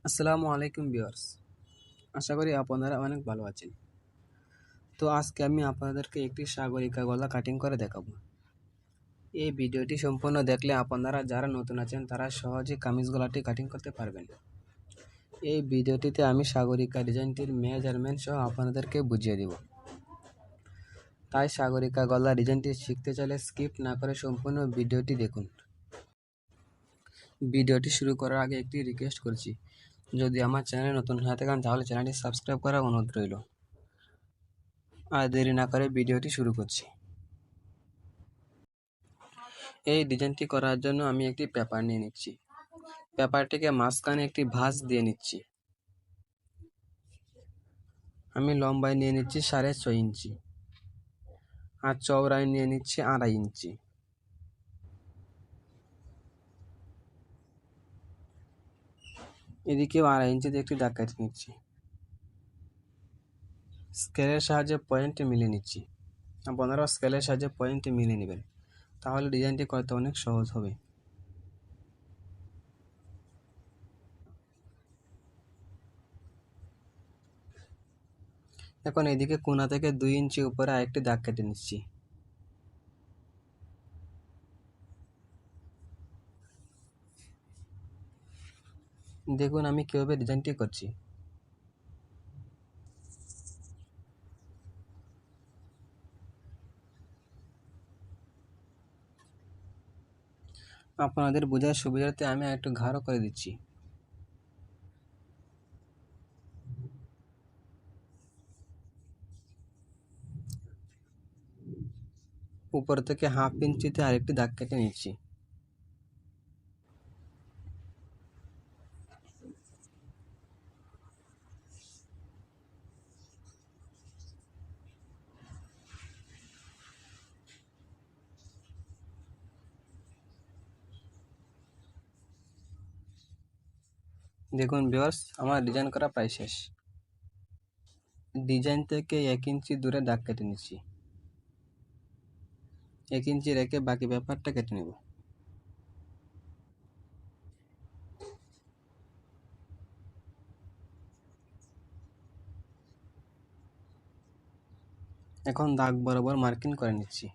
আসসালামু আলাইকুম ভিউয়ার্স, আশা করি আপনারা অনেক ভালো আছেন। তো আজকে আমি আপনাদেরকে একটি সাগরিকা গলা কাটিং করে দেখাবো। এই ভিডিওটি সম্পূর্ণ দেখলে আপনারা যারা নতুন আছেন তারা সহজে কামিজ গলাটি কাটিং করতে পারবেন। এই ভিডিওটিতে আমি সাগরিকা ডিজাইনটির মেজারমেন্ট সহ আপনাদেরকে বুঝিয়ে দেব। তাই সাগরিকা গলা ডিজাইনটি শিখতে চাইলে স্কিপ না করে সম্পূর্ণ ভিডিওটি দেখুন। ভিডিওটি শুরু করার আগে একটি রিকোয়েস্ট করছি, যদি আমার চ্যানেলে নতুন হয়ে থাকেন তাহলে চ্যানেলটি সাবস্ক্রাইব করার অনুরোধ রইল। আর দেরি না করে ভিডিওটি শুরু করছি। এই ডিজাইনটি করার জন্য আমি একটি পেপার নিয়ে নিচ্ছি। পেপারটিকে মাঝখানে একটি ভাঁজ দিয়ে নিচ্ছি। আমি লম্বায় নিয়ে নিচ্ছি 6.5 ইঞ্চি আর চওড়ায় নিয়ে নিচ্ছি 2.5 ইঞ্চি। এদিকেও 2.5 ইঞ্চিতে একটি দাগ কেটে নিচ্ছি। স্কেলের সাহায্যে পয়েন্ট মিলিয়ে নিচ্ছি। আপনারাও স্কেলের সাহায্যে পয়েন্ট মিলিয়ে নেবেন, তাহলে ডিজাইনটি করতে অনেক সহজ হবে। এখন এদিকে কোণা থেকে 2 ইঞ্চি উপরে আরেকটি দাগ কেটে নিচ্ছি। দেখুন আমি কিভাবে ডিজাইনটি করছি। আপনাদের বোঝার সুবিধার্থে আমি একটু গাঢ় করে দিচ্ছি। উপর থেকে 1/2 ইঞ্চিতে আরেকটি দাগ কেটে নিচ্ছি। দেখুন ভিউয়ার্স, আমার ডিজাইন করা প্রায় শেষ। ডিজাইন থেকে 1 ইঞ্চি দূরে দাগ কেটে নিচ্ছি। 1 ইঞ্চি রেখে বাকি ব্যাপারটা কেটে নেব। এখন দাগ বরাবর মার্কিং করে নিচ্ছি।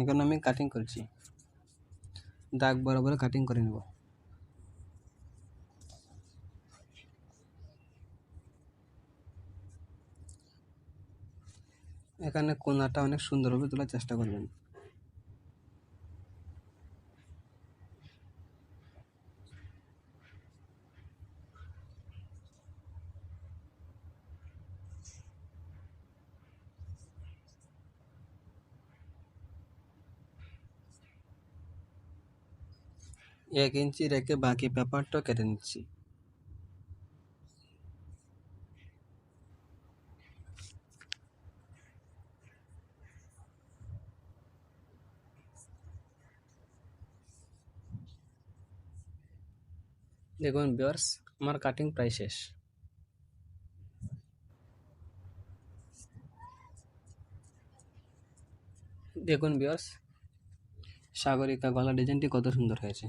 এখন আমি কাটিং করছি। দাগ বরাবর কাটিং করে নেব। এখানে কোণাটা অনেক সুন্দরভাবে তোলার চেষ্টা করবেন। এক ইঞ্চি রেখে বাকি পেপারটা কেটে নিচ্ছি। দেখুন ভিউয়ার্স, আমার কাটিং প্রায় শেষ। দেখুন ভিউয়ার্স, সাগরিকা গলা ডিজাইনটি কত সুন্দর হয়েছে।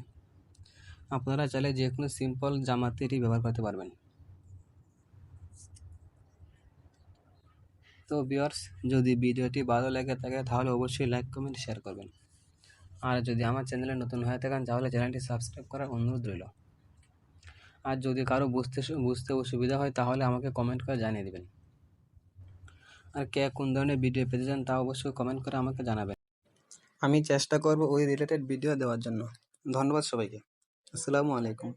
আপনারা চাইলে যে কোনো সিম্পল জামাতে এটি ব্যবহার করতে পারবেন। তো ভিউয়ার্স, যদি ভিডিওটি ভালো লেগে থাকে তাহলে অবশ্যই লাইক কমেন্ট শেয়ার করবেন। আর যদি আমার চ্যানেলে নতুন হয়ে থাকেন তাহলে চ্যানেলটি সাবস্ক্রাইব করার অনুরোধ রইল। আর যদি কারো বুঝতে অসুবিধা হয় তাহলে আমাকে কমেন্ট করে জানিয়ে দেবেন। আর কে কোন ধরনের ভিডিও পেতে চান তা অবশ্যই কমেন্ট করে আমাকে জানাবেন। আমি চেষ্টা করব ওই রিলেটেড ভিডিও দেওয়ার জন্য। ধন্যবাদ সবাইকে। আসসালামু আলাইকুম।